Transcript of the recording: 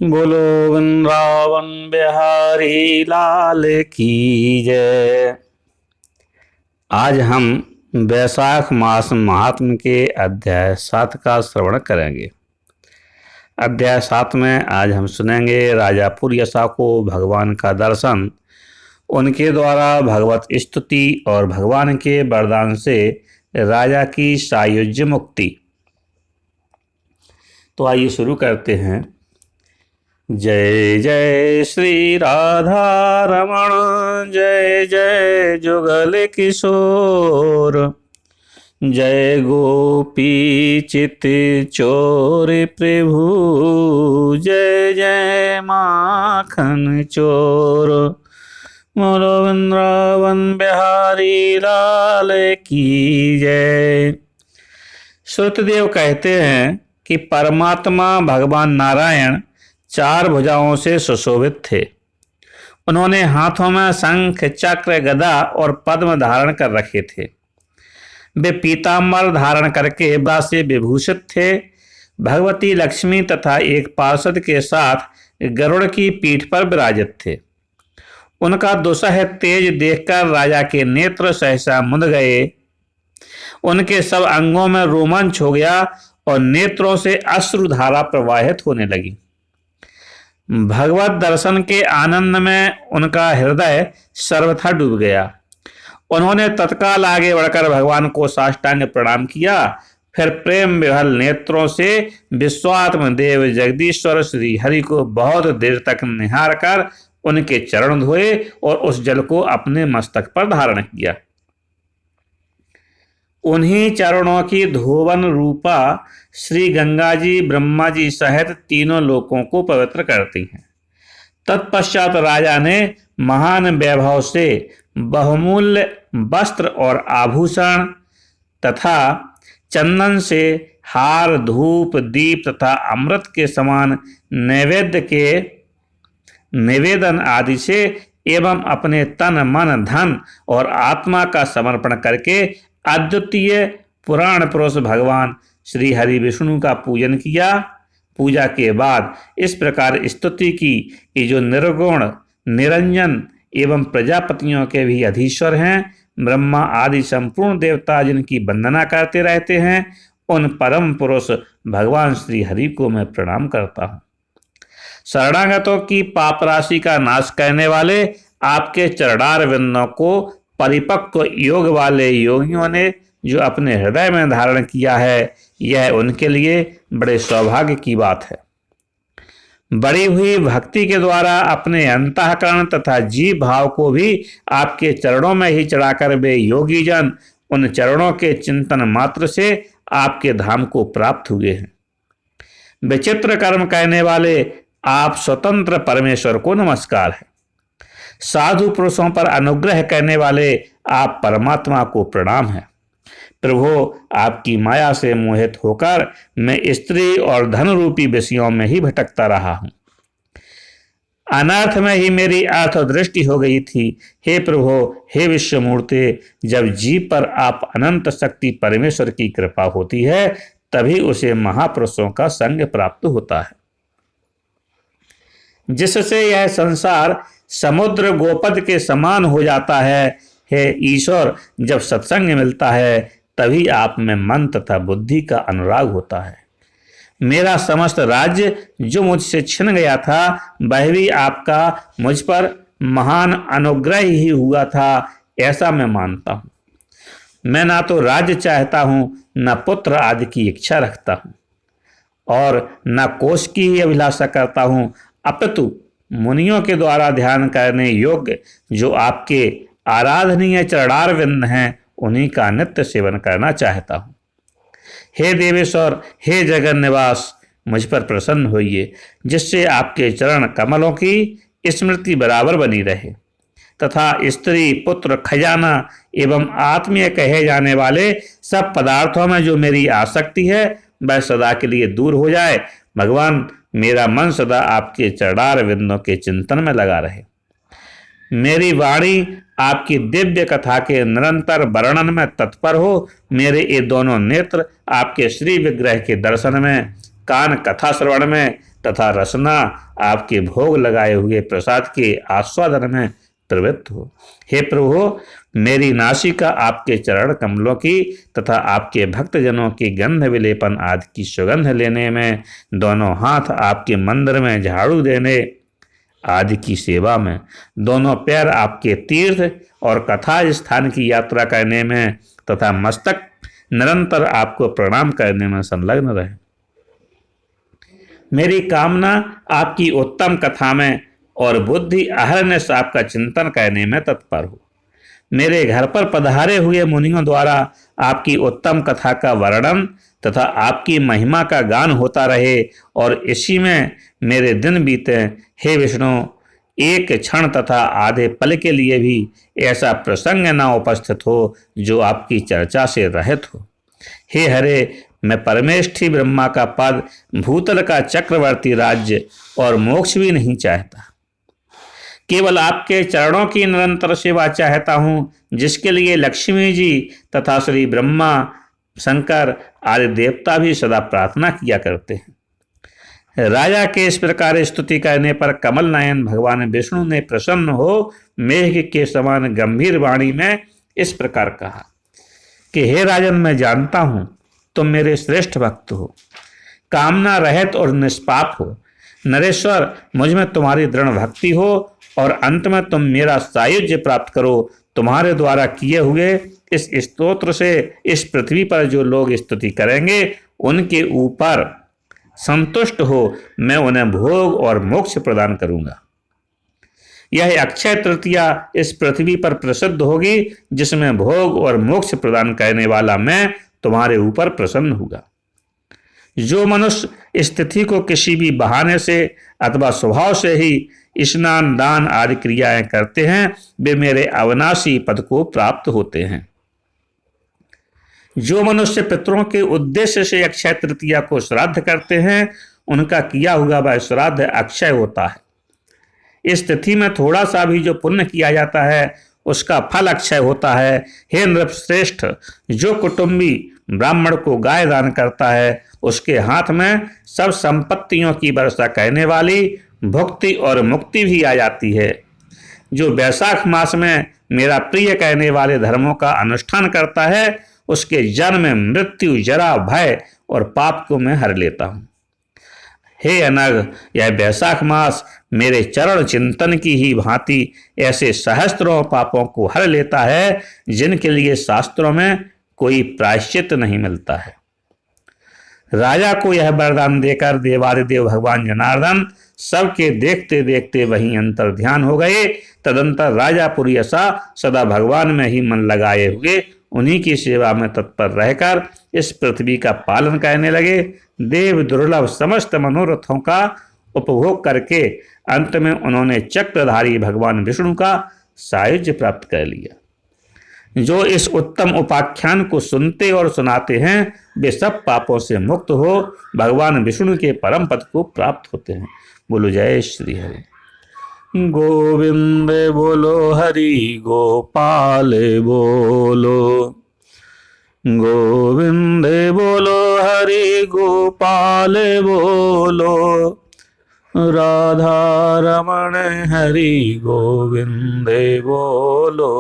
बोलो वृंदावन बिहारी लाल की जय। आज हम वैशाख मास महात्म के अध्याय 7 का श्रवण करेंगे। अध्याय 7 में आज हम सुनेंगे राजा पुरयसा को भगवान का दर्शन, उनके द्वारा भगवत स्तुति और भगवान के वरदान से राजा की सायुज्य मुक्ति। तो आइए शुरू करते हैं। जय जय श्री राधा रमण, जय जय जुगल किशोर, जय गोपी चित चोर प्रभु, जय जय माखन चोर। बोलो वृंदावन बिहारी लाल की जय। श्रुतदेव कहते हैं कि परमात्मा भगवान नारायण 4 भुजाओं से सुशोभित थे। उन्होंने हाथों में शंख, चक्र, गदा और पद्म धारण कर रखे थे। वे पीताम्बर धारण करके बा से विभूषित थे। भगवती लक्ष्मी तथा एक पार्षद के साथ गरुड़ की पीठ पर विराजित थे। उनका दुस्सह तेज देखकर राजा के नेत्र सहसा मुंद गए। उनके सब अंगों में रोमांच हो गया और नेत्रों से अश्रुधारा प्रवाहित होने लगी। भगवत दर्शन के आनंद में उनका हृदय सर्वथा डूब गया। उन्होंने तत्काल आगे बढ़कर भगवान को साष्टांग प्रणाम किया। फिर प्रेम विह्वल नेत्रों से विश्वात्म देव जगदीश्वर श्री हरि को बहुत देर तक निहार कर उनके चरण धोए और उस जल को अपने मस्तक पर धारण किया। उन्हीं चरणों की धोवन रूपा श्री गंगा जी ब्रह्मा जी सहित तीनों लोकों को पवित्र करती हैं। तत्पश्चात राजा ने महान वैभव से बहुमूल्य वस्त्र और आभूषण तथा चंदन से हार, धूप, दीप तथा अमृत के समान नैवेद्य के निवेदन आदि से एवं अपने तन, मन, धन और आत्मा का समर्पण करके अद्वितीय पुराण पुरुष भगवान श्री हरि विष्णु का पूजन किया। पूजा के बाद इस प्रकार स्तुति की कि जो निर्गुण, निरंजन एवं प्रजापतियों के भी अधीश्वर हैं, ब्रह्मा आदि संपूर्ण देवता जिनकी वंदना करते रहते हैं, उन परम पुरुष भगवान श्री हरि को मैं प्रणाम करता हूँ। शरणागतों की पाप राशि का नाश करने वाले आपके चरणार विंदों को परिपक्व योग वाले योगियों ने जो अपने हृदय में धारण किया है, यह उनके लिए बड़े सौभाग्य की बात है। बढ़ी हुई भक्ति के द्वारा अपने अंतःकरण तथा जीव भाव को भी आपके चरणों में ही चढ़ाकर वे योगी जन उन चरणों के चिंतन मात्र से आपके धाम को प्राप्त हुए हैं। विचित्र कर्म करने वाले आप स्वतंत्र परमेश्वर को नमस्कार है। साधु पुरुषों पर अनुग्रह करने वाले आप परमात्मा को प्रणाम है। प्रभु, आपकी माया से मोहित होकर मैं स्त्री और धन रूपी विषयों में ही भटकता रहा हूं। अनर्थ में ही मेरी अर्थ दृष्टि हो गई थी। हे प्रभु, हे विश्वमूर्ति, जब जीव पर आप अनंत शक्ति परमेश्वर की कृपा होती है, तभी उसे महापुरुषों का संग प्राप्त होता है, जिससे यह संसार समुद्र गोपद के समान हो जाता है। हे ईश्वर, जब सत्संग मिलता है तभी आप में मन तथा बुद्धि का अनुराग होता है। मेरा समस्त राज्य जो मुझसे छिन गया था, वह भी आपका मुझ पर महान अनुग्रह ही हुआ था, ऐसा मैं मानता हूँ। मैं ना तो राज्य चाहता हूँ, न पुत्र आदि की इच्छा रखता हूँ और न कोष की ही अभिलाषा करता हूँ, अपितु मुनियों के द्वारा ध्यान करने योग्य जो आपके आराधनीय चरणार विंद हैं, उन्हीं का नित्य सेवन करना चाहता हूँ। हे देवेश्वर, हे जगन निवास, मुझ पर प्रसन्न होइए, जिससे आपके चरण कमलों की स्मृति बराबर बनी रहे तथा स्त्री, पुत्र, खजाना एवं आत्मीय कहे जाने वाले सब पदार्थों में जो मेरी आसक्ति है, वह सदा के लिए दूर हो जाए। भगवान, मेरा मन सदा आपके चरणार विंदों के चिंतन में लगा रहे। मेरी वाणी आपकी दिव्य कथा के निरंतर वर्णन में तत्पर हो। मेरे ये दोनों नेत्र आपके श्री विग्रह के दर्शन में कान कथा श्रवण में तथा रसना आपके भोग लगाए हुए प्रसाद के आस्वादन में प्रवृत्त हो। हे प्रभु, मेरी नासिका आपके चरण कमलों की तथा आपके भक्तजनों की गंध विलेपन आदि की सुगंध लेने में, दोनों हाथ आपके मंदिर में झाड़ू देने आदि की सेवा में, दोनों पैर आपके तीर्थ और कथा स्थान की यात्रा करने में तथा मस्तक निरंतर आपको प्रणाम करने में संलग्न रहे। मेरी कामना आपकी उत्तम कथा में और बुद्धि अहरनिश आपका चिंतन करने में तत्पर हो। मेरे घर पर पधारे हुए मुनियों द्वारा आपकी उत्तम कथा का वर्णन तथा आपकी महिमा का गान होता रहे और इसी में मेरे दिन बीते। हे विष्णु, एक क्षण तथा आधे पल के लिए भी ऐसा प्रसंग न उपस्थित हो जो आपकी चर्चा से रहित हो। हे हरे, मैं परमेष्ठी ब्रह्मा का पद, भूतल का चक्रवर्ती राज्य और मोक्ष भी नहीं चाहता। केवल आपके चरणों की निरंतर सेवा चाहता हूँ, जिसके लिए लक्ष्मी जी तथा श्री ब्रह्मा, शंकर आदि देवता भी सदा प्रार्थना किया करते हैं। राजा के इस प्रकार स्तुति करने पर कमल नयन भगवान विष्णु ने प्रसन्न हो मेघ के समान गंभीर वाणी में इस प्रकार कहा कि हे राजन, मैं जानता हूँ तुम मेरे श्रेष्ठ भक्त हो, कामना रहित और निष्पाप हो। नरेश्वर, मुझ में तुम्हारी दृढ़ भक्ति हो और अंत में तुम मेरा सायुज्य प्राप्त करो। तुम्हारे द्वारा किए हुए इस स्तोत्र से इस पृथ्वी पर जो लोग स्तुति करेंगे उनके ऊपर संतुष्ट हो मैं उन्हें भोग और मोक्ष प्रदान करूंगा। यह अक्षय तृतीया इस पृथ्वी पर प्रसिद्ध होगी, जिसमें भोग और मोक्ष प्रदान करने वाला मैं तुम्हारे ऊपर प्रसन्न होगा। जो मनुष्य इस तिथि को किसी भी बहाने से अथवा स्वभाव से ही स्नान दान आदि क्रियाएं करते हैं, वे मेरे अविनाशी पद को प्राप्त होते हैं। जो मनुष्य पितरों के उद्देश्य से अक्षय तृतीया को श्राद्ध करते हैं, उनका किया हुआ वह श्राद्ध अक्षय होता है। इस तिथि में थोड़ा सा भी जो पुण्य किया जाता है उसका फल अक्षय होता है। हे नृपश्रेष्ठ, जो कुटुंबी ब्राह्मण को गाय दान करता है उसके हाथ में सब संपत्तियों की वर्षा करने वाली भुक्ति और मुक्ति भी आ जाती है। जो वैशाख मास में मेरा प्रिय कहने वाले धर्मों का अनुष्ठान करता है उसके जन्म, मृत्यु, जरा, भय और पाप को मैं हर लेता हूँ। हे अनग, यह वैशाख मास मेरे चरण चिंतन की ही भांति ऐसे सहस्त्रों पापों को हर लेता है जिनके लिए शास्त्रों में कोई प्रायश्चित नहीं मिलता है। राजा को यह वरदान देकर देवादिदेव भगवान जनार्दन सबके देखते देखते वहीं अंतर ध्यान हो गए। तदंतर राजा पुरियसा सदा भगवान में ही मन लगाए हुए उन्हीं की सेवा में तत्पर रहकर इस पृथ्वी का पालन करने लगे। देव दुर्लभ समस्त मनोरथों का उपभोग करके अंत में उन्होंने चक्रधारी भगवान विष्णु का सायुज्य प्राप्त कर लिया। जो इस उत्तम उपाख्यान को सुनते और सुनाते हैं वे सब पापों से मुक्त हो भगवान विष्णु के परम पद को प्राप्त होते हैं। बोलो जय श्री हरि। गोविंद बोलो, हरि गोपाल बोलो, गोविंद बोलो, हरि गोपाल बोलो, राधा रमण हरि गोविंद बोलो।